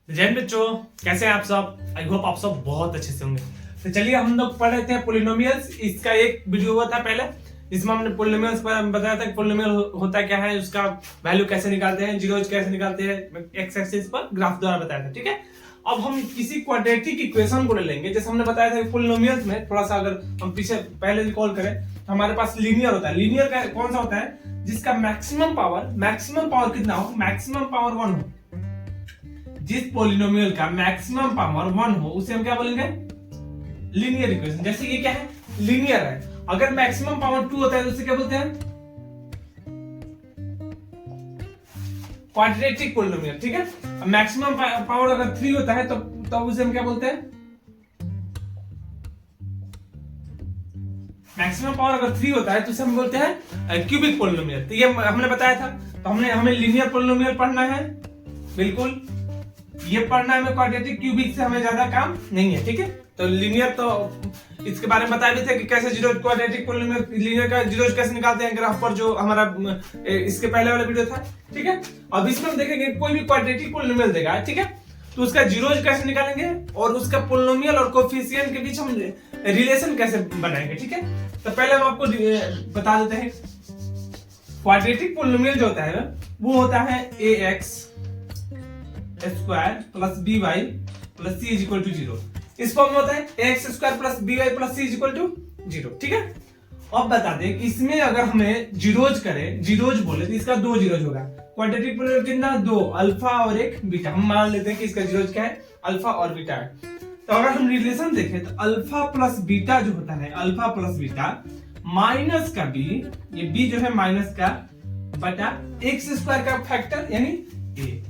जय बच्चों, कैसे हैं आप सब। आई होप आप सब बहुत अच्छे से होंगे। तो चलिए हम लोग पढ़ रहे थे पोलिनोमियल्स। इसका एक वीडियो हुआ था पहले जिसमें हमने पोलिनोमियल्स पर बताया था कि पोलिनोमियल होता क्या है, उसका वैल्यू कैसे निकालते हैं, जीरोज कैसे निकालते हैं, एक्स एक्सिस पर ग्राफ द्वारा बताया था। ठीक है, अब हम किसी क्वाड्रेटिक इक्वेशन को ले लेंगे। जैसे हमने बताया था कि पोलिनोमियल्स में थोड़ा सा अगर हम पीछे पहले रिकॉल करें तो हमारे पास लीनियर होता है। लीनियर का कौन सा होता है जिसका मैक्सिमम पावर कितना हो, मैक्सिमम पावर 1 हो। जिस पोलिनोमियल का मैक्सिमम पावर 1 हो उसे हम क्या बोलेंगे, लीनियर इक्वेशन। जैसे ये क्या है, लीनियर है। अगर मैक्सिमम पावर 2 होता है तो उसे क्या बोलते हैं, क्वाड्रेटिक पोलिनोमियल। ठीक है, मैक्सिमम पावर अगर 3 होता है तो उसे हम क्या बोलते हैं, मैक्सिमम पावर अगर 3 होता है तो उसे हम बोलते हैं क्यूबिक पोलिनोमियल। तो ये हमने बताया था। तो हमें लीनियर पोलिनोमियल पढ़ना है, बिल्कुल ये पढ़ना है हमें। क्वाड्रेटिक क्यूबिक से हमें ज्यादा काम नहीं है। ठीक है, तो लीनियर तो इसके बारे में बताया भी था कि कैसे जीरो क्वाड्रेटिक पोलिनोमियल लीनियर का जीरोज कैसे निकालते हैं ग्राफ पर, जो हमारा इसके पहले वाला वीडियो था। ठीक है, अब इसमें हम देखेंगे कोई भी क्वाड्रेटिक पोलिनोमियल देगा, ठीक है, तो उसका जीरोज कैसे निकालेंगे और उसका पोलिनोमियल और कोफिशिएंट के बीच हम रिलेशन कैसे बनाएंगे। ठीक है, तो पहले हम आपको बता देते हैं क्वाड्रेटिक पोलिनोमियल जो होता है वो होता है ax square plus B Y plus C is equal to 0। इस फॉर्म में होता है ax square plus B Y plus C is equal to 0। ठीक है, अब बता दें कि इसमें अगर हमें जीरोज करें, जीरोज बोले तो इसका 2 जीरोज होगा। क्वाड्रेटिक पोलिनोमियल कितना, 2 अल्फा और एक बीटा। हम मान लेते हैं कि इसका जीरोज क्या है, अल्फा और बीटा है। तो अगर हम रिलेशन देखें तो अल्फा प्लस बीटा जो होता है, अल्फा प्लस बीटा माइनस का बी, ये बी जो है माइनस का बटा एक्स स्क्वायर का फैक्टर यानी ए,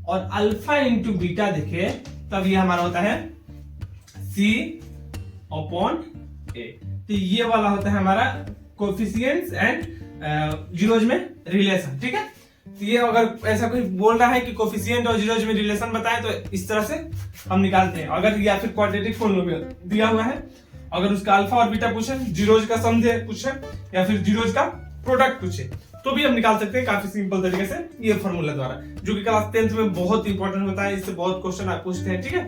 और अल्फा इंटू बीटा देखे तब ये हमारा होता है सी अपॉन ए। तो ये वाला होता है हमारा कोफिशिएंट्स एंड जीरोज में रिलेशन। ठीक है, तो ये अगर ऐसा कोई बोल रहा है कि कोफिशिएंट और जीरोज में रिलेशन बताएं तो इस तरह से हम निकालते हैं। अगर या फिर क्वाड्रेटिक पोलिनोमियल दिया हुआ है, अगर उसका अल्फा और बीटा पूछे, जीरोज का सम पूछे या फिर जीरोज का प्रोडक्ट पूछे तो भी हम निकाल सकते हैं काफी सिंपल तरीके से, ये फॉर्मूला द्वारा, जो कि क्लास 10th में बहुत इंपॉर्टेंट होता है। इससे बहुत क्वेश्चन आप पूछते हैं। ठीक है,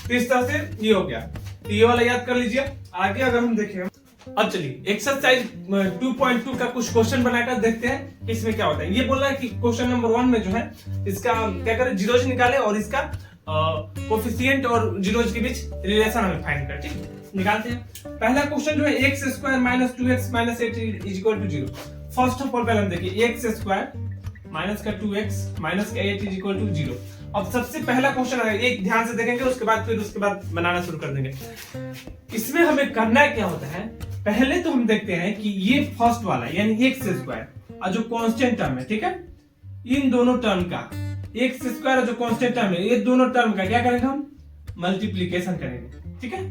तो इस तरह से ये हो गया। तो ये वाला याद कर लीजिए। आगे अगर हम देखें, अब चलिए एक्सरसाइज 2.2 का कुछ क्वेश्चन बनाकर देखते हैं कि इसमें क्या होता है। ये बोल रहा है कि क्वेश्चन नंबर 1 में जो है इसका क्या करें, जीरोज निकाले और इसका कोफिशिएंट और जीरोज के बीच रिलेशन हमें फाइंड करें। ठीक, निकालते हैं। पहला क्वेश्चन जो है X square minus 2x minus 8 is equal to 0। First of all पहले हम देखिए एक्स स्क्वायर माइनस का 2x माइनस का 8 इज इक्वल टू 0। अब सबसे पहला क्वेश्चन आएगा, एक ध्यान से देखेंगे, उसके बाद बनाना शुरू कर देंगे। इसमें हमें करना क्या होता है, पहले तो हम देखते हैं कि ये फर्स्ट वाला यानी एक्स स्क्वायर और जो कांस्टेंट टर्म है, ठीक है, इन दोनों टर्म का एक्स स्क्वायर और जो कांस्टेंट टर्म है, ये दोनों टर्म का क्या करेंगे, हम मल्टीप्लीकेशन करेंगे। ठीक है,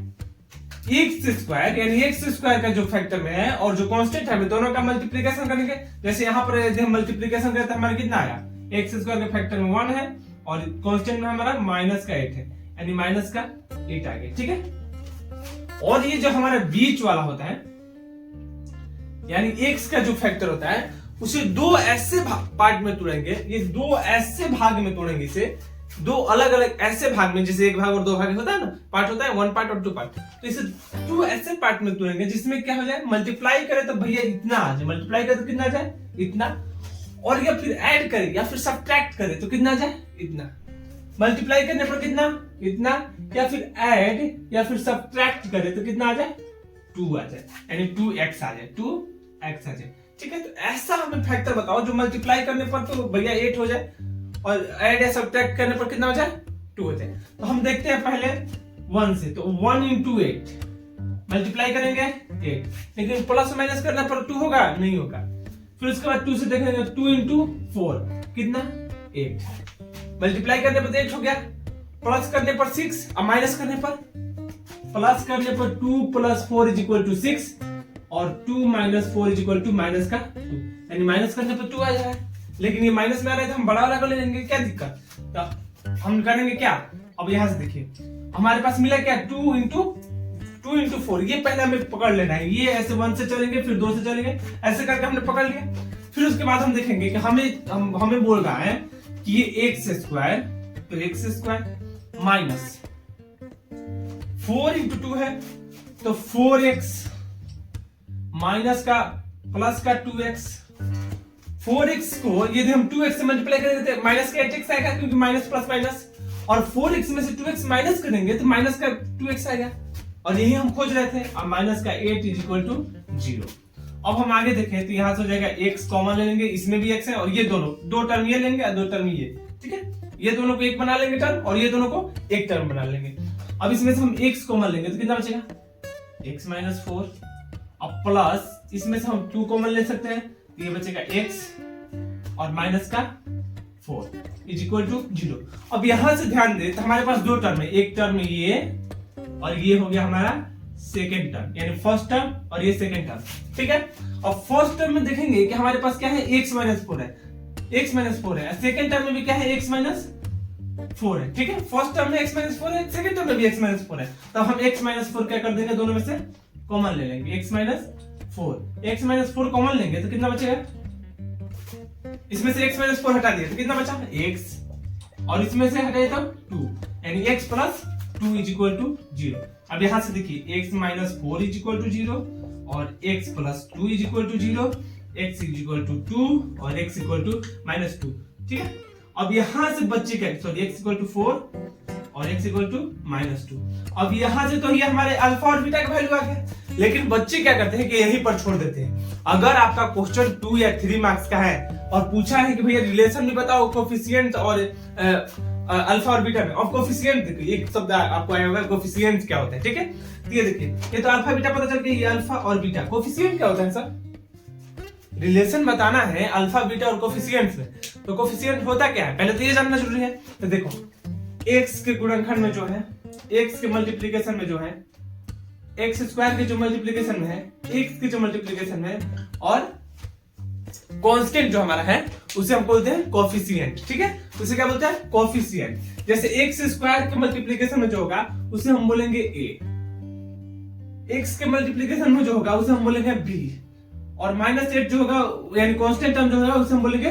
एक्स स्क्वायर यानी एक्स स्क्वायर का जो फैक्टर में है और जो कांस्टेंट है दोनों का मल्टीप्लिकेशन करेंगे। जैसे यहाँ पर यदि हम मल्टीप्लिकेशन करते हैं हमारा कितना आया, एक्स स्क्वायर के फैक्टर में 1 है और कांस्टेंट में हमारा माइनस का 8 है, यानी माइनस का 8 आ गया। ठीक है, और ये जो हमारा बीच वाला होता है यानी एक्स का जो फैक्टर होता है उसे दो ऐसे पार्ट में तोड़ेंगे, ये दो ऐसे भाग में तोड़ेंगे, इसे दो अलग अलग ऐसे भाग में, जैसे एक भाग और दो भाग होता है ना, पार्ट होता है 1 पार्ट और 2 पार्ट, तो इसे दो ऐसे पार्ट में तोड़ेंगे जिसमें क्या हो जाए, मल्टीप्लाई करे तो भैया इतना आ जाए, मल्टीप्लाई करे तो कितना आ जाए, इतना, और या फिर ऐड करे या फिर सब्ट्रैक्ट करे तो कितना आ जाए, इतना। मल्टीप्लाई करने पर कितना, इतना, या फिर ऐड या फिर सब्ट्रैक्ट करे तो कितना आ जाए, 2 आ जाए, यानी 2x आ जाए, 2x आ जाए। ठीक है, तो ऐसा हमें फैक्टर बताओ जो मल्टीप्लाई करने पर तो भैया 8 हो जाए और ऐड या सब्ट्रैक्ट करने पर कितना हो जाए, 2 हो जाए। तो हम देखते हैं पहले 1 से, तो 1 into 8 मल्टीप्लाई करेंगे 8, लेकिन प्लस माइनस करने पर 2 होगा, नहीं होगा। फिर उसके बाद 2 से देखेंगे 2 into 4 कितना, 8, मल्टीप्लाई करने पर 8 हो गया, प्लस करने पर 6 और माइनस करने पर, प्लस करने पर 2 प्लस 4 इज इक्वल टू 6 और 2 minus 4 is equal to minus का 2, यानी माइनस करने पर 2 आ जाएगा। लेकिन ये माइनस में आ रहा है तो हम बड़ा वाला को ले लेंगे, क्या दिक्कत। तो हम करेंगे क्या, अब यहां से देखिए हमारे पास मिला क्या, 2 into 4, ये पहले हमें पकड़ लेना है। ये ऐसे 1 से चलेंगे फिर 2 से चलेंगे, ऐसे करके हमने पकड़ लिया। फिर उसके बाद हम देखेंगे कि हमें बोल रहा है कि ये एक्स स्क्वायर, तो एक्स स्क्वायर माइनस 4 इंटू 2 है तो 4x माइनस का प्लस का 2x। 4x को यदि हम 2x से मल्टीप्लाई करेंगे तो माइनस का 8x आएगा, क्योंकि माइनस प्लस माइनस, और 4x में से 2x माइनस करेंगे तो माइनस का 2x आएगा, और यही हम खोज रहे थे। अब माइनस का 8 इज इक्वल टू 0। अब हम आगे देखें तो यहां से हो जाएगा x कॉमन ले लेंगे, इसमें भी x है, और ये दोनों दो टर्म ये लेंगे और दो टर्म ये, ठीक है। ये दोनों को एक बना लेंगे टर्म, और ये दोनों को एक टर्म बना लेंगे। अब इसमें से हम x कॉमन लेंगे तो कितना बचेगा, x माइनस 4। अब प्लस इसमें से हम 2 कॉमन ले सकते हैं, ये बचेगा x और माइनस का 4 इज इक्वल टू 0। अब यहां से ध्यान दे तो हमारे पास दो टर्म है, एक टर्म ये और ये हो गया हमारा सेकेंड टर्म, यानी फर्स्ट टर्म और ये सेकेंड टर्म, ठीक है। और फर्स्ट टर्म में देखेंगे कि हमारे पास क्या है, x माइनस 4 है, x माइनस 4 है। सेकेंड टर्म में भी क्या है, x माइनस 4 है, ठीक है। फर्स्ट टर्म में x माइनस 4 है, सेकेंड टर्म में भी x माइनस 4 है। तो हम x माइनस 4 क्या कर देंगे, दोनों में से कॉमन ले लेंगे, x माइनस 4 कॉमन लेंगे तो कितना बचेगा, इसमें से x माइनस 4 हटा दिया तो कितना बचा, x, और इसमें से हटाए तो 2, यानी x plus 2 is equal to 0। अब यहां से देखिए x minus 4 is equal to 0 और x plus 2 is equal to 0, x is equal to 2 और x इक्वल टू माइनस 2, ठीक है। अब यहां से बच्चे सॉरी x इक्वल टू 4 और x इक्वल टू माइनस 2। अब यहां से तो ये हमारे अल्फा और बीटा का वैल्यू आ गया, लेकिन बच्चे क्या करते हैं कि यहीं पर छोड़ देते हैं। अगर आपका क्वेश्चन 2 या 3 मार्क्स का है और पूछा है कि भैया रिलेशन भी बताओ कोफिशिएंट और अल्फा और बीटा में, और कोफिशिएंट देखिए एक शब्द आपको आया होगा, कोफिशिएंट क्या होता है, ठीक है। तो ये देखिए, ये तो अल्फा बीटा पता चल गया, ये अल्फा और बीटा। कोफिशिएंट क्या होता है सर, रिलेशन बताना है अल्फा बीटा और कोफिशिएंट्स में, तो कोफिशिएंट होता क्या है पहले तो ये जानना जरूरी है। तो देखो x के गुणनखंड में जो है, x के मल्टीप्लिकेशन में जो है, x स्क्वायर के जो मल्टीप्लिकेशन में है, x के जो मल्टीप्लिकेशन में, और कांस्टेंट जो हमारा है उसे हम बोलते हैं कोफिशिएंट, ठीक है। उसे क्या बोलते हैं, कोफिशिएंट। जैसे x स्क्वायर के मल्टीप्लिकेशन में जो होगा उसे हम बोलेंगे a, x के मल्टीप्लिकेशन में जो होगा उसे हम बोलेंगे b, और माइनस 8 जो होगा यानी कांस्टेंट टर्म जो होगा उसे हम बोलेंगे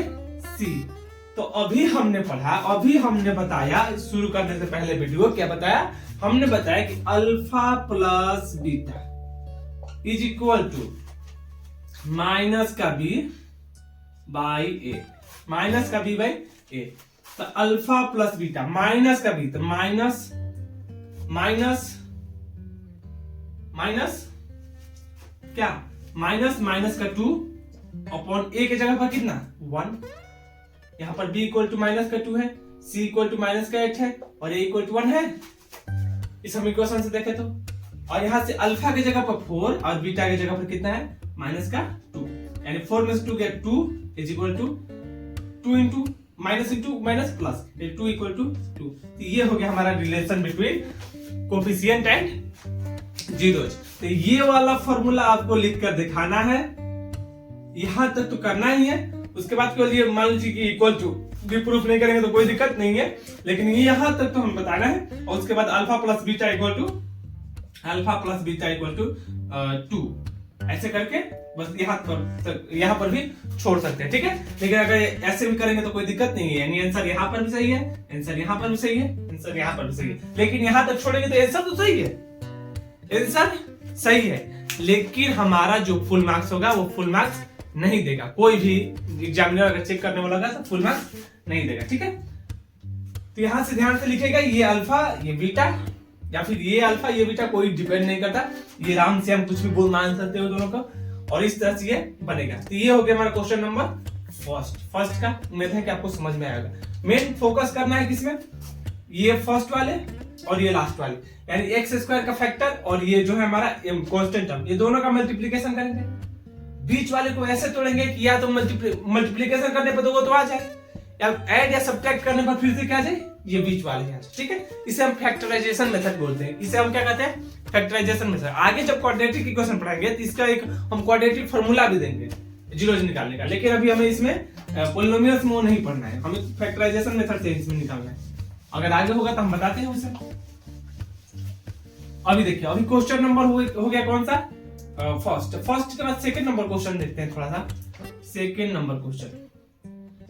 c। तो अभी हमने पढ़ा, अभी हमने बताया, शुरू करने से पहले वीडियो क्या बताया, हमने बताया कि alpha plus beta is equal to minus का b बाई ए, माइनस का b बाई ए। तो अल्फा प्लस बीटा माइनस का b, तो माइनस माइनस माइनस क्या, माइनस माइनस का 2 अपॉन a के जगह पर कितना 1, यहाँ पर b इक्वल टू माइनस का 2 है, c इक्वल टू माइनस का 8 है, और a इक्वल टू 1 है, इस हम इक्वेशन से देखें तो। और यहाँ से अल्फा की जगह पर 4 और बीटा की जगह पर कितना है, माइनस का 2, यानी 4 में से 2 गया 2 is equal to 2 into minus into minus plus 2 equal to 2। तो ये हो गया हमारा relation between coefficient and zeros. तो ये वाला फॉर्मूला आपको लिख कर दिखाना है, यहां तक तो करना ही है। उसके बाद केवल ये मान लीजिए कि इक्वल टू भी प्रूफ नहीं करेंगे तो कोई दिक्कत नहीं है, लेकिन ये यहां तक तो हम बताना है। और उसके बाद alpha plus beta equal to 2, ऐसे करके बस यहाँ पर भी छोड़ सकते हैं, ठीक है। लेकिन अगर ऐसे भी करेंगे तो कोई दिक्कत नहीं है, यानी आंसर यहाँ पर भी सही है, आंसर यहाँ पर भी सही है, आंसर यहाँ पर भी सही है। लेकिन यहाँ तक छोड़ेंगे तो आंसर तो सही है, आंसर सही है, लेकिन हमारा जो फुल मार्क्स होगा वो फुल मार्क्स नहीं देगा। कोई भी एग्जामिनर अगर चेक करने वाला होगा तो फुल मार्क्स नहीं देगा, ठीक है। तो यहां से ध्यान से लिखेगा, ये अल्फा ये बीटा, या फिर ये अल्फा ये बीटा, कोई डिपेंड नहीं करता, ये राम से हम कुछ भी बोल मान सकते हो दोनों को, और इस तरह से ये बनेगा। तो ये हो गया हमारा क्वेश्चन नंबर फर्स्ट का। उम्मीद है कि आपको समझ में आएगा। मेन फोकस करना है किसमें, ये फर्स्ट वाले और ये लास्ट वाले, यानी एक्स स्क्वायर का फैक्टर और ये जो है हमारा कांस्टेंट टर्म, ये दोनों का मल्टीप्लिकेशन करेंगे। बीच वाले को ऐसे तोड़ेंगे कि या तो मल्टीप्लिकेशन करने पर दो तो आ जाए, या ऐड या सब्ट्रैक्ट करने पर फिर से क्या आ जाए, ये बीच वाले हैं, ठीक है। इसे हम फैक्टराइजेशन मेथड बोलते हैं, इसे हम क्या कहते हैं, फैक्टराइजेशन मेथड। आगे जब क्वाड्रेटिक इक्वेशन पढ़ाएंगे तो इसका एक हम क्वाड्रेटिक फार्मूला भी देंगे जीरोज निकालने का, लेकिन अभी हमें इसमें पॉलिनोमियल्स में नहीं पढ़ना है, हमें फैक्टराइजेशन मेथड से इसमें निकालना है। अगर आगे होगा तो हम बताते हैं उसे। अभी देखिए, अभी क्वेश्चन नंबर हो गया कौन सा, फर्स्ट के बाद सेकंड नंबर क्वेश्चन देखते हैं थोड़ा सा। सेकंड नंबर क्वेश्चन,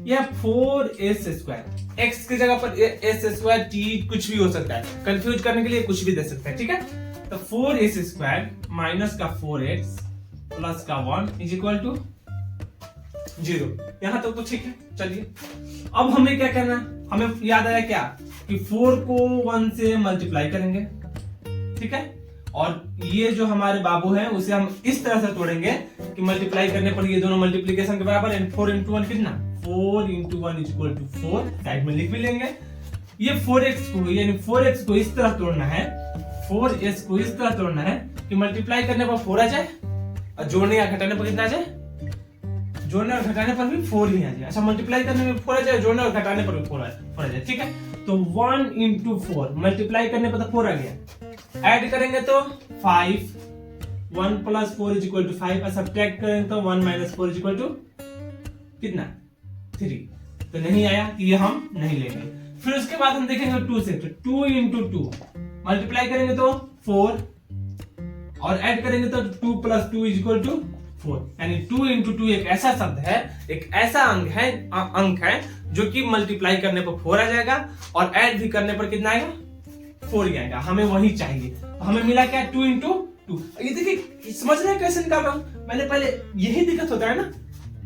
यह 4s², x की जगह पर s² t कुछ भी हो सकता है, कंफ्यूज करने के लिए कुछ भी दे सकते हैं, ठीक है। तो 4s² माइनस का 4x प्लस का 1 इज इक्वल टू 0। यहां तक तो ठीक है। चलिए अब हमें क्या करना है, हमें याद आया क्या कि 4 को 1 से मल्टीप्लाई करेंगे, ठीक है। और ये जो हमारे बाबू है उसे हम इस तरह से तोड़ेंगे कि मल्टीप्लाई करने पर ये दोनों मल्टीप्लीकेशन के बराबर है। 4 × 1 कितना, 4 × 1 इज इक्वल टू 4, साइड में लिख भी लेंगे। ये 4x को यानी 4x को इस तरह तोड़ना है, 4s को इस तरह तोड़ना है कि मल्टीप्लाई करने पर 4 आ जाए और जोड़ने या घटाने पर कितना आ जाए, जोड़ने और घटाने पर भी 4 ही आ जाए। अच्छा, मल्टीप्लाई करने में 4 आ जाए, जोड़ने और घटाने पर भी 4 आ जाए, ठीक है। तो 1 × 4 मल्टीप्लाई करने पर तो 4 आ गया, ऐड करेंगे तो 5, 1 + 4 इज इक्वल टू 5, और सब्ट्रैक्ट करेंगे तो 1 - 4 इज इक्वल टू कितना, 3। तो नहीं आया तो ये हम नहीं लेंगे। फिर उसके बाद हम देखेंगे 2 से, तो 2 × 2 मल्टीप्लाई करेंगे तो 4 और ऐड करेंगे तो 2 + 2 इज इक्वल टू 4। यानी 2 × 2 एक ऐसा शब्द है, एक ऐसा अंक है जो कि मल्टीप्लाई करने पर 4 आ जाएगा और ऐड भी करने पर कितना आएगा, 4 ही आएगा। हमें वही चाहिए। तो हमें मिला क्या, 2 × 2। ये देखिए, समझ रहे हैं कैसे निकाल रहा हूं मैंने, पहले यही दिक्कत होता है ना,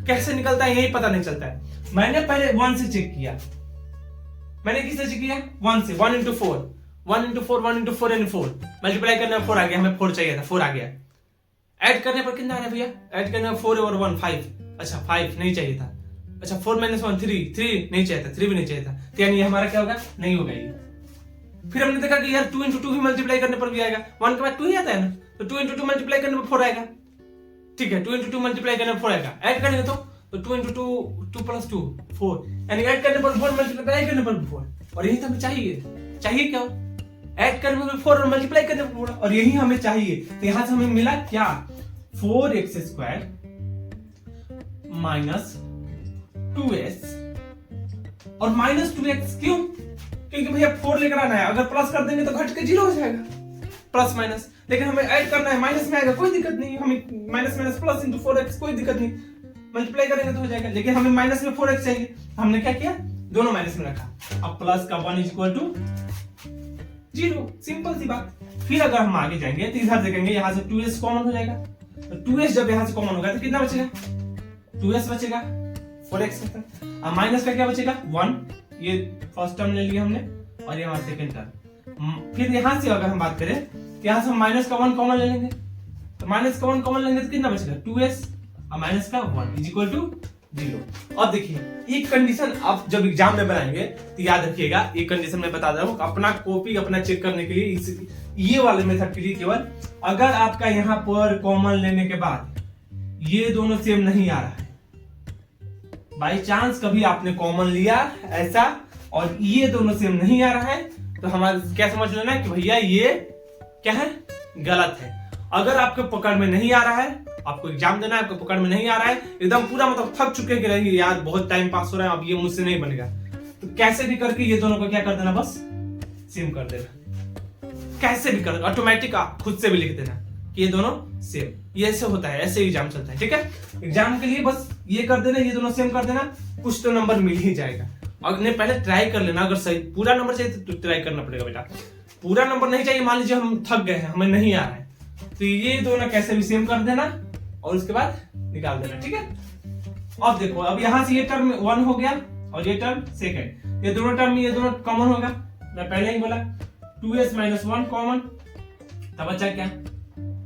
कैसे निकलता है यही पता नहीं चलता है। मैंने पहले 1 से चेक किया, मैंने किससे चेक किया, 1 से। 1 × 4, 1 × 4, 1 × 4 यानी 4, मल्टीप्लाई करने पर 4 आ गया, हमें 4 चाहिए था, 4 आ गया। ऐड करने पर कितना आ रहा है भैया, ऐड करने पर 4 और 1 5, अच्छा 5 नहीं चाहिए था। अच्छा 4 - 1 3 नहीं चाहिए था, 3 भी नहीं चाहिए था, तो यानी हमारा क्या होगा, नहीं होगा ये। फिर हमने देखा कि यार 2 × 2 भी मल्टीप्लाई करने पर भी आएगा, 1 के बाद 2 ही आता है ना, तो 2 × 2 मल्टीप्लाई करने पर 4 आएगा, ठीक है। 2 × 2 मल्टीप्लाई करने पर 4 आएगा, ऐड करेंगे तो 2 × 2 2 + 2 4, यानी ऐड करने पर 4 मल्टीप्लाई करने पर 4, और यही तो हमें चाहिए क्या, ऐड करने पर 4 और मल्टीप्लाई करने पर 4, और यही हमें चाहिए। तो यहां से हमें मिला क्या, 4x² माइनस 2s और माइनस 2x, क्यों, क्योंकि भैया 4 लेकर आना है, अगर प्लस कर देंगे तो घट के 0 हो जाएगा, प्लस माइनस। लेकिन हमें ऐड करना है, माइनस में आएगा कोई दिक्कत नहीं, हमें माइनस प्लस × 4x कोई दिक्कत नहीं, मल्टीप्लाई करेंगे तो हो जाएगा। लेकिन हमें माइनस में 4x चाहिए, हमने क्या किया, दोनों माइनस में रखा। अब प्लस का 1 इज इक्वल टू 0, सिंपल सी बात। फिर अगर हम आगे जाएंगे तो इधर देखेंगे, यहां से 2s कॉमन हो जाएगा, तो 2s जब यहां से कॉमन होगा तो कितना बचेगा, 2s बचेगा, 4x बचेगा, और माइनस का क्या बचेगा, 1, ये फर्स्ट टर्म ले लिया हमने, और ये हमारा सेकंड टर्म। फिर यहां से अगर हम बात करें तो यहां से हम माइनस का 1 कॉमन ले लेंगे, तो माइनस का 1 कॉमन लेंगे तो कितना बचेगा, 2s और माइनस का 1 इज इक्वल टू 0। अब देखिए, एक कंडीशन आप जब एग्जाम में बनाएंगे तो याद रखिएगा, एक कंडीशन मैं बता रहा हूं, अपना कॉपी अपना चेक करने के लिए ये वाले मेथड के लिए केवल, अगर आपका यहां पर कॉमन लेने के बाद ये दोनों सेम नहीं आ रहा है, बाई चांस कभी आपने कॉमन लिया ऐसा और ये दोनों सेम नहीं आ रहा है, तो हमारा क्या समझ लेना कि भैया ये क्या है, गलत है। अगर आपके पकड़ में नहीं आ रहा है, आपको एग्जाम देना है, आपको पकड़ में नहीं आ रहा है, एकदम पूरा मतलब थक चुके कि रहेंगे यार बहुत टाइम पास हो रहा है, अब ये मुझसे नहीं बनेगा, तो कैसे भी करके ये दोनों को क्या कर देना, बस सेम कर देना, कैसे भी कर, ऑटोमेटिक आप खुद से भी लिख देना कि ये दोनों सेम, ये ऐसे होता है, ऐसे एग्जाम चलता है, ठीक है। एग्जाम के लिए बस ये कर देना, ये दोनों सेम कर देना, कुछ तो नंबर मिल ही जाएगा। और पहले ट्राई कर लेना, अगर सही पूरा नंबर चाहिए तो ट्राई करना पड़ेगा बेटा, पूरा नंबर नहीं चाहिए, मान लीजिए हम थक गए हैं, हमें नहीं आ रहा है, तो ये दोनों कैसे भी सेम कर देना और उसके बाद निकाल देना, ठीक है। अब देखो, अब यहां से ये टर्म 1 हो गया और ये टर्म सेकंड, ये दोनों टर्म में ये दोनों कॉमन होगा, मैं पहले ही बोला 2s - 1 कॉमन, तब बचा क्या,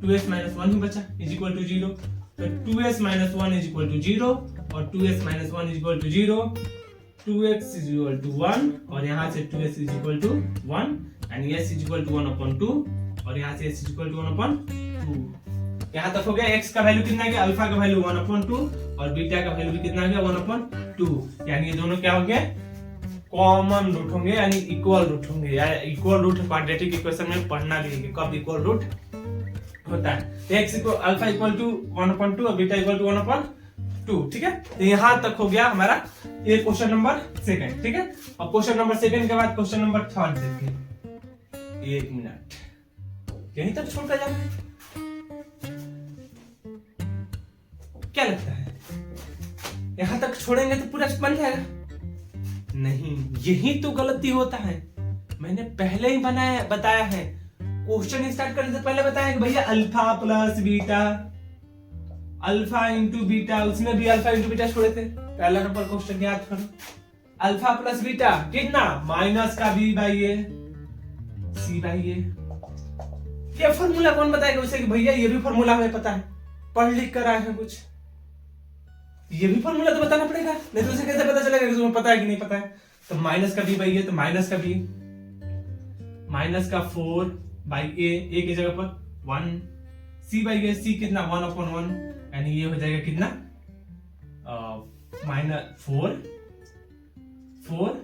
2s - 1 ही बचा इज इक्वल टू 0। तो 2s - 1 इज इक्वल टू 0 और 2s - 1 is equal to 0, 2x is equal to 1 और यहां से 2s is equal to 1 and s is equal to 1/2 और यहां से s इज इक्वल टू 1/2। यहां तक हो गया। x का वैल्यू कितना गया, अल्फा का वैल्यू 1/2 और बीटा का वैल्यू भी कितना गया 1/2, यानी ये दोनों क्या होंगे, कॉमन रूट होंगे, यानी इक्वल रूट होंगे। यार इक्वल रूट क्वाड्रेटिक इक्वेशन में पढ़ना भी है कब इक्वल रूट होता है। x equal alpha equal to 1/2 और बीटा इक्वल टू 1/2, ठीक है। तो यहां तक हो गया हमारा ये क्वेश्चन नंबर सेकंड, ठीक है। अब क्वेश्चन नंबर सेकंड के बाद क्वेश्चन नंबर थर्ड देखिए, 1 मिनट यहीं तक छोड़ कर जाना क्या लगता है, यहां तक छोड़ेंगे तो पूरा बन जाएगा। नहीं, यही तो गलती होता है। मैंने पहले ही बताया है, क्वेश्चन स्टार्ट करने से पहले बताया कि भैया alpha plus beta, alpha into beta, उसमें भी अल्फा इंटू बीटा छोड़े थे। पहला नंबर क्वेश्चन याद करो, अल्फा प्लस बीटा कितना, माइनस का B by A C by A. ये फॉर्मूला कौन बताएगा उसे कि भैया ये भी फॉर्मूला हमें पता है, पढ़ लिख कर आए हैं कुछ, ये भी फॉर्मूला तो बताना पड़ेगा, नहीं तो उसे कैसे पता चलेगा कि तुम्हें पता है कि नहीं पता है। तो माइनस का बी बाई ए, तो माइनस का बी, माइनस का 4 बाई ए की जगह पर 1, सी बाई ए, सी कितना 1/1, यानी ये हो जाएगा कितना -4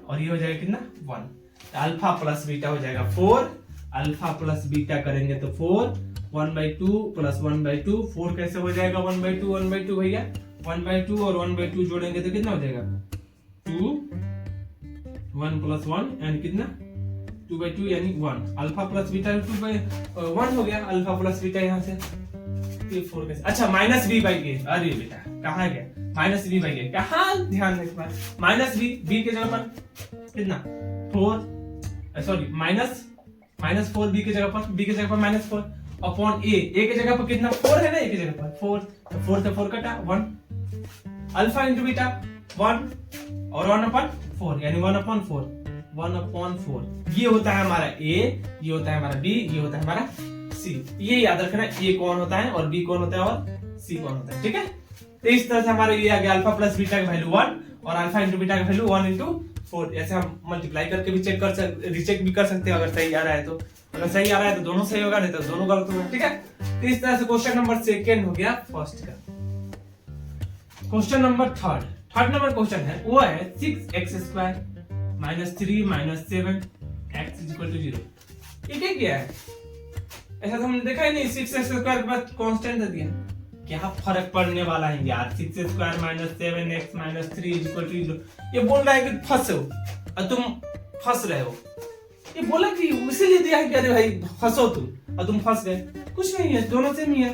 और ये हो जाएगा कितना 1। तो अल्फा प्लस बीटा हो जाएगा 4, अल्फा प्लस बीटा करेंगे तो 4, 1/2 प्लस 1/2, 4 कैसे हो जाएगा 1/2 भैया, 1/2 और 1/2 जोड़ेंगे तो कितना हो जाएगा 2, 1 प्लस 1 यानी कितना 2/2 यानी 1। अल्फा प्लस बीटा 2/1 हो गया, अल्फा प्लस बीटा यहाँ से 4 कैसे, अच्छा माइनस बी बाई ए, अरे बेटा कहाँ गया माइनस बी बाई ए, कहाँ ध्यान रखना, माइनस बी के जगह पर कितना 4, सॉरी माइनस 4 बी के जगह पर -4 अपॉन ए की जगह पर कितना 4 है ना, ए की जगह पर 4, तो 4 से 4 कटा 1, अल्फा इंटू बीटा 1 और 1/4 यानी 1/4, 1/4 ये होता है हमारा ए, ये होता है हमारा बी, ये होता है हमारा सी। ये याद रखना, ए कौन होता है और बी कौन होता है और सी कौन होता है, ठीक है। तो इस तरह से हमारा ये आ गया अल्फा प्लस बीटा का वैल्यू 1 और अल्फा इंटू बीटा का वैल्यू 1/4। ऐसे हम मल्टीप्लाई करके भी चेक कर सकते, रिचेक भी कर सकते हैं, अगर सही आ रहा है तो, अगर सही आ रहा है तो दोनों सही होगा, नहीं तो दोनों गलत होगा, ठीक है। तो इस तरह से क्वेश्चन नंबर 2 हो गया फर्स्ट का। क्वेश्चन नंबर 3 नंबर क्वेश्चन है, वो है 6x² -3 -7 x = 0। ये क्या है, ऐसा तो हमने देखा ही नहीं, 6x² के बाद कांस्टेंट दे दिया, क्या फर्क पड़ने वाला है यार, 6² - 7x - 3 = 0। ये बोल रहा है कि फंसो और तुम फंस रहे हो, ये बोला कि इसीलिए दिया है कि अरे भाई फंसो तुम और तुम फंस गए, कुछ नहीं है, दोनों सेम ही है।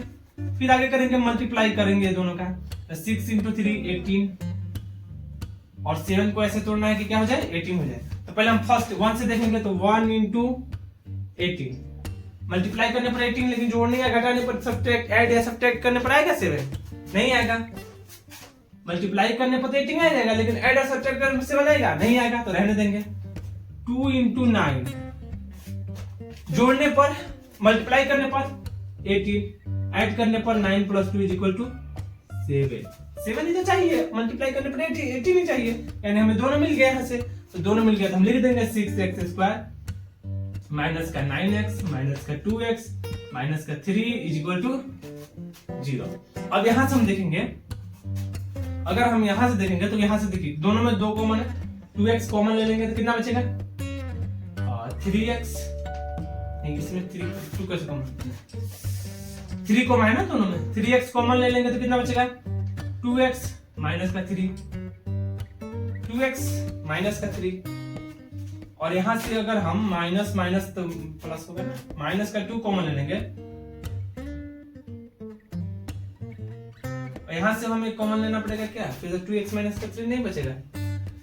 फिर आगे करेंगे, मल्टीप्लाई करेंगे दोनों का, 6 × 3 18 और 7 को ऐसे तोड़ना है कि क्या हो जाए 18 हो जाए। तो पहले हम फर्स्ट 1 से देखेंगे, तो 1 × 18 मल्टीप्लाई करने पर 18, लेकिन जोड़ने या घटाने पर सब्ट्रैक्ट, ऐड या सब्ट्रैक्ट करने पर आएगा 7? नहीं आएगा। मल्टीप्लाई करने पर तो 18 आ जाएगा, लेकिन ऐड और सब्ट्रैक्ट करने से 7 आएगा? नहीं आएगा, तो रहने देंगे। 2 × 9 जोड़ने पर, मल्टीप्लाई करने पर 18, ऐड करने पर 9 + 2 = 7 ही तो चाहिए, मल्टीप्लाई करने पर 18 ही चाहिए, यानी हमें दोनों मिल गया यहाँ से, तो दोनों मिल गया तो हम लिख देंगे 6x² माइनस का 9x माइनस का 2x माइनस का 3 = 0। अब यहां से हम देखेंगे, अगर हम यहां से देखेंगे तो यहां से देखिए दोनों में 2 कॉमन है, 2x कॉमन ले लेंगे तो कितना बचेगा 3x, नहीं इसमें 2 कैसे कॉमन, 3 कॉमन है ना दोनों में, 3x कॉमन ले लेंगे तो कितना बचेगा 2x माइनस का 3, 2x माइनस का 3, और यहां से अगर हम माइनस माइनस तो प्लस होगा ना, माइनस का 2 कॉमन ले लेंगे, और यहां से हमें कॉमन लेना पड़ेगा क्या, फिर 2x माइनस का 3 नहीं बचेगा।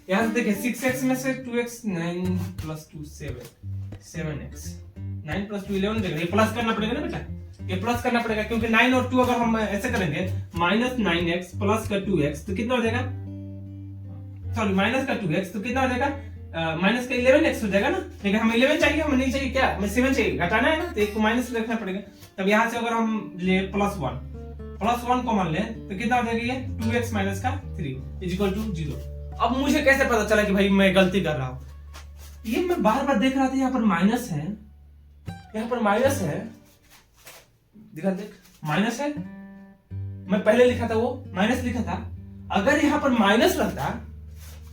यहां से देखिए 6x में से 2x 9 + 2 7x, 9 + 2 11 देगा, ये प्लस करना पड़ेगा ना बेटा, ये प्लस करना पड़ेगा, क्योंकि 9 और 2 अगर हम ऐसे करेंगे -9x प्लस का 2x तो कितना हो जाएगा, सॉरी माइनस का 2x तो कितना हो जाएगा माइनस का 11x हो जाएगा ना, लेकिन हमें 11 चाहिए, हमें नहीं चाहिए क्या, हमें 7 चाहिए, घटाना है ना, तो एक को माइनस रखना पड़ेगा। तब यहाँ से अगर हम ले +1 कॉमन ले तो कितना हो जाएगा ये 2x माइनस का 3 = 0। अब मुझे कैसे पता चला कि भाई मैं गलती कर रहा हूं, ये मैं बार देख रहा था, यहाँ पर माइनस है, यहाँ पर माइनस है, दिखा देख माइनस है, मैं पहले लिखा था वो माइनस लिखा था, अगर यहाँ पर माइनस रहता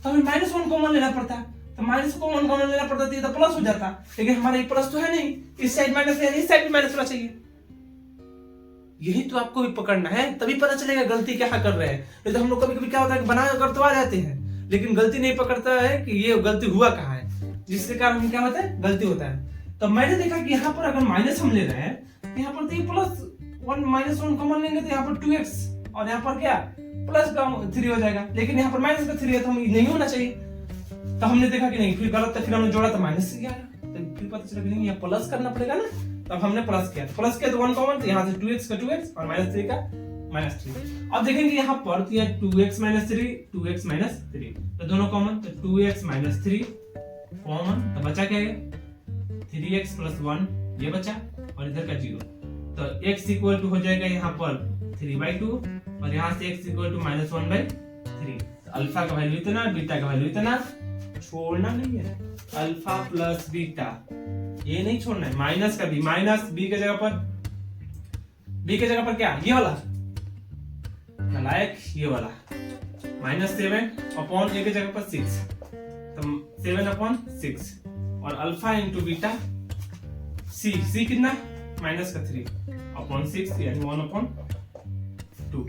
तो हमें -1 कॉमन लेना पड़ता, तो -1 कॉमन लेना पड़ता तो ये तो प्लस हो जाता, लेकिन हमारा ये प्लस तो है नहीं, इस साइड माइनस है, इस साइड भी माइनस होना चाहिए। यही तो आपको भी पकड़ना है, तभी पता चलेगा गलती क्या कर रहे हैं। नहीं तो हम लोग कभी कभी क्या होता है कि बना कर तो आ जाते हैं, लेकिन गलती नहीं पकड़ता है कि ये गलती हुआ कहाँ है, जिसके कारण हम क्या होता है गलती होता है। तो मैंने देखा कि यहाँ पर अगर माइनस हम ले रहे हैं, यहाँ पर तो ये +1 -1 कॉमन लेंगे तो यहाँ पर 2x और यहाँ पर क्या प्लस का 3 हो जाएगा, लेकिन यहाँ पर माइनस का 3 है तो हम नहीं होना चाहिए। तो हमने देखा कि नहीं, फिर गलत है, फिर हमने जोड़ा तो माइनस से गया, तो फिर पता चला कि नहीं, यहाँ प्लस करना पड़ेगा ना, तब हमने प्लस किया तो 1 कॉमन, तो यहाँ से 2x का 2x और -3 का -3। अब देखेंगे यहाँ पर तो यह 2x -3 2x -3 तो दोनों कॉमन, तो 2x -3 कॉमन, तो बचा क्या है 3x + 1 ये बचा और इधर का 0, तो x इक्वल टू हो जाएगा यहाँ पर 3/2 और यहाँ से x इक्वल टू -1/3। तो अल्फा का वैल्यू इतना, बीटा का वैल्यू इतना, छोड़ना नहीं है, अल्फा प्लस बीटा ये नहीं छोड़ना है, माइनस का भी, माइनस b के जगह पर क्या ये वाला नालायक, ये वाला -7 अपॉन a के जगह पर 6, तो 7/6 और अल्फा इंटू बीटा c कितना -3 अपॉन 6 यानी 1/2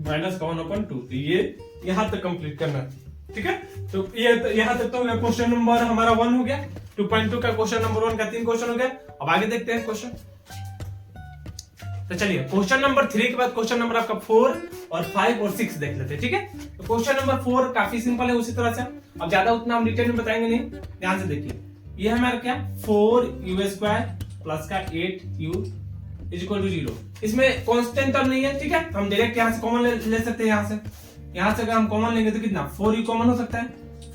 माइनस का 1/2। तो ये यहां तक कंप्लीट करना, ठीक है। तो ये यहां तक तो क्वेश्चन नंबर हमारा 1 हो गया, 2.2 का क्वेश्चन नंबर 1 का 3 क्वेश्चन हो गया। अब आगे देखते हैं क्वेश्चन। तो चलिए क्वेश्चन नंबर 3 के बाद क्वेश्चन नंबर आपका 4 और 5 और 6 देख लेते हैं, ठीक है। तो क्वेश्चन नंबर 4 काफी सिंपल है उसी तरह से, अब ज्यादा उतना हम डिटेल में बताएंगे नहीं, ध्यान से देखिए। ये हमारा क्या 4u² प्लस का 8u = 0, इसमें कांस्टेंट टर्म नहीं है, ठीक है। हम डायरेक्ट यहाँ से कॉमन ले सकते हैं, यहाँ से अगर हम कॉमन लेंगे तो कितना 4u कॉमन हो सकता है,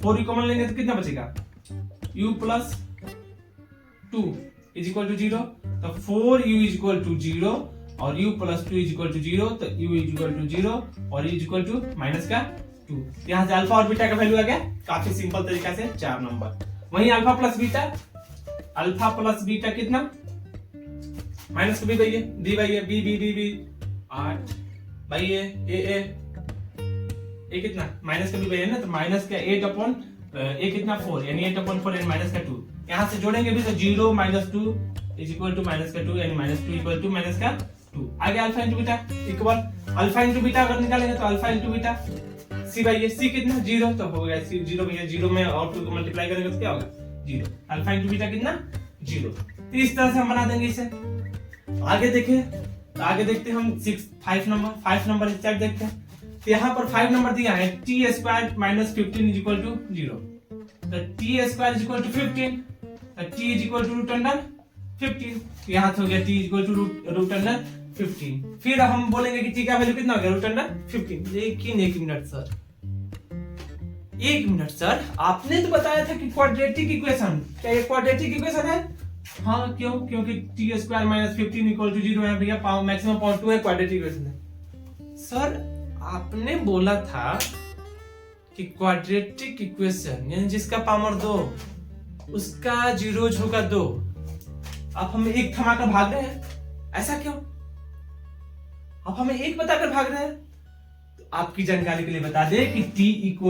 4u कॉमन लेंगे तो कितना बचेगा u + 2 = 0, तो 4u = 0 और u + 2 = 0, तो u = 0 और u = -2। यहाँ से अल्फा और बीटा का वैल्यू आ गया काफी सिंपल तरीका से 4 नंबर। वहीं अल्फा प्लस बीटा कितना माइनस का b b 8 भाई ए कितना माइनस का b है ना, तो माइनस का 8 अपॉन ए कितना 4 यानी 8/4 यानी -2। यहाँ से जोड़ेंगे भी तो 0 - 2 = -2 यानी -2 = -2। आगे alpha into beta equal alpha into beta अगर निकालेंगे तो अल्फा इंटू बीटा c कितना 0, तो हो गया c 0 भैया, 0 में और 2 को मल्टीप्लाई करेंगे तो क्या होगा 0, अल्फा इंटू बीटा कितना 0। तो इस तरह से हम बना देंगे इसे। आगे देखिए, तो आगे देखते हैं हम 5 नंबर स्टेप देखते हैं। तो यहाँ पर 5 नंबर दिया है t² - 15 = 0, तो t² = 15, तो t √15, यहाँ से हो गया t √15। फिर हम बोलेंगे कि t का वैल्यू कितना हो गया √15। लेकिन एक मिनट सर आपने तो बताया था कि क्वाड्रेटिक इक्वेशन, क्या ये क्वाड्रेटिक इक्वेशन है? हाँ क्यों? क्योंकि t² - 15 = 0 है भैया, मैक्सिमम पावर 2 है, क्वाड्रेटिक इक्वेशन है। सर आपने बोला था कि क्वाड्रेटिक इक्वेशन यानी जिसका पावर 2 उसका 0 होगा 2, आप हमें एक थमाकर भाग रहे हैं, ऐसा क्यों? आप हमें एक बताकर भाग रहे हैं। तो आपकी जानकारी के लिए बता दे कि t =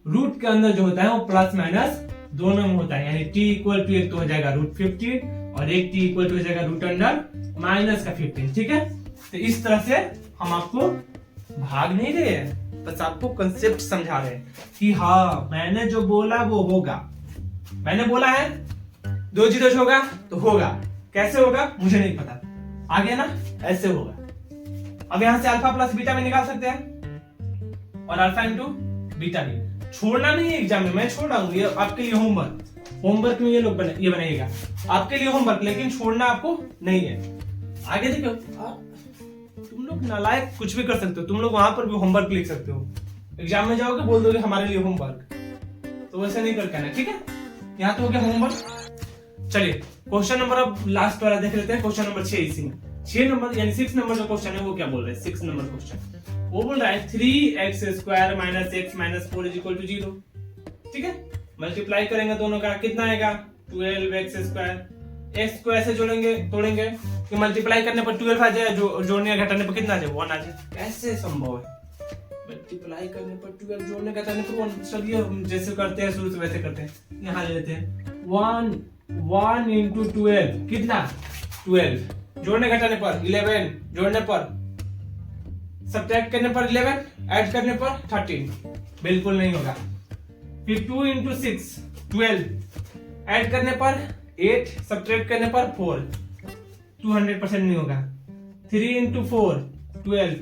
रूट के अंदर जो होता है वो प्लस माइनस दोनों में होता है, यानी t = एक तो हो जाएगा √15 और एक t = हो जाएगा √-15, ठीक है। तो इस तरह से हम आपको भाग नहीं रहे हैं, बस आपको कंसेप्ट समझा रहे हैं कि हाँ मैंने जो बोला वो होगा। मैंने बोला है 2 0 होगा तो होगा, कैसे होगा मुझे नहीं पता, आ गया ना, ऐसे होगा। अब यहां से अल्फा प्लस बीटा में निकाल सकते हैं और अल्फा इंटू बीटा भी। छोड़ना नहीं है एग्जाम में, मैं छोड़ रहा हूँ, ये आपके लिए होमवर्क में ये लोग ये बनाइएगा आपके लिए होमवर्क, लेकिन छोड़ना आपको नहीं है। आगे देखो, तुम लोग नालायक कुछ भी कर सकते हो, तुम लोग वहां पर भी होमवर्क लिख सकते हो, एग्जाम में जाओगे बोल दोगे हमारे लिए होमवर्क, तो वैसे नहीं करके आना, ठीक है। यहाँ तो हो गया होमवर्क। चलिए क्वेश्चन नंबर अब लास्ट वाला देख लेते हैं, क्वेश्चन नंबर 6। इसी में 6 नंबर यानी 6 नंबर जो क्वेश्चन है वो क्या बोल रहे हैं, 6 नंबर क्वेश्चन वो बोल रहा है 3x² - x - 4 = 0, ठीक है। मल्टीप्लाई करेंगे दोनों का, कितना आएगा 12x², x को ऐसे तोड़ेंगे कि मल्टीप्लाई करने पर 12 आ जाए, जोड़ने या घटाने पर कितना आ जाए 1 आ जाए, कैसे संभव है? मल्टीप्लाई करने पर 12, जोड़ने घटाने पर 1। चलिए हम जैसे करते हैं शुरू से वैसे करते हैं, यहाँ ले लेते हैं 1 × 12 कितना 12, जोड़ने घटाने पर 11, जोड़ने पर सब्ट्रैक्ट करने पर 11, ऐड करने पर 13, बिल्कुल नहीं होगा। फिर 2 × 6 12, ऐड करने पर 8, सब्ट्रैक्ट करने पर 4, 200% नहीं होगा। 3 × 4 12,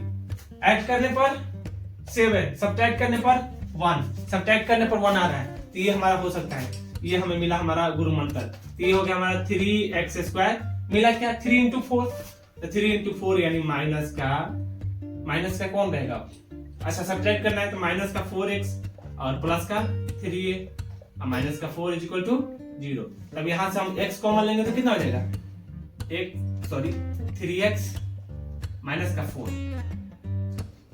ऐड करने पर 7, सब्ट्रैक्ट करने पर 1, सब्ट्रैक्ट करने पर 1 आ रहा है, तो ये हमारा हो सकता है। ये हमें मिला हमारा गुरु मंत्र। तो ये हो गया हमारा 3x² मिला क्या 3 into 4, तो 3 into 4 यानी माइनस का कौन रहेगा? अच्छा सब्ट्रैक्ट करना है तो माइनस का 4x और प्लस का 3a, माइनस का 4 इज इक्वल टू 0। तब यहां से हम x कॉमन लेंगे तो कितना हो जाएगा? 3x माइनस का 4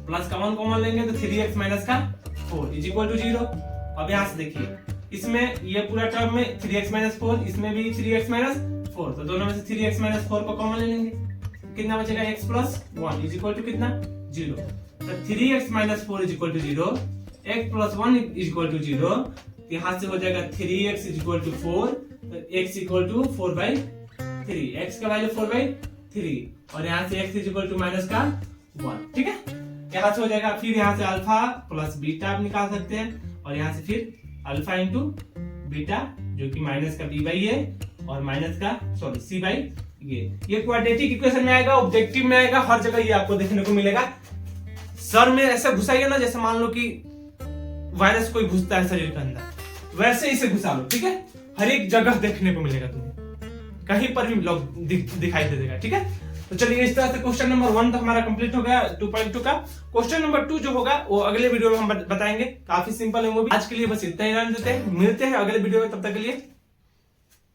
प्लस का 1 कॉमन लेंगे तो 3x माइनस का 4 इज इक्वल टू 0। अब यहां से देखिए इसमें ये पूरा टर्म में 3x माइनस 4, इसमें भी 3x माइनस 4, तो दोनों में से 3x माइनस 4 को कॉमन ले लेंगे, कितना बचेगा? x plus 1 is equal to कितना? 0। तो 3x minus 4 is equal to 0, x plus 1 is equal to 0, यहां से हो जाएगा 3x इज इक्वल टू 4, तो x इक्वल टू 4/3, x का वैल्यू 4/3 और यहां से x is equal to minus का 1। ठीक है, यहां से हो जाएगा, फिर यहां से अल्फा प्लस बीटा आप निकाल सकते हैं और यहां से फिर अल्फा इंटू बीटा जो कि माइनस का b/a और माइनस का c/a। ये क्वाड्रेटिक इक्वेशन में आएगा, ऑब्जेक्टिव में आएगा, हर जगह ये आपको देखने को मिलेगा। सर में ऐसे घुसाइए ना, जैसे मान लो कि वायरस कोई घुसता है शरीर के अंदर, वैसे इसे घुसा लो। ठीक है, हर एक जगह देखने को मिलेगा, तुम्हें कहीं पर भी दिखाई दे देगा। ठीक है, तो चलिए इस तरह से क्वेश्चन नंबर 1 तो हमारा कंप्लीट हो गया 2.2 का। क्वेश्चन नंबर 2 जो होगा वो अगले वीडियो में हम बताएंगे, काफी सिंपल है वो भी। आज के लिए बस इतना ही रहने देते हैं, मिलते हैं अगले वीडियो में, तब तक के लिए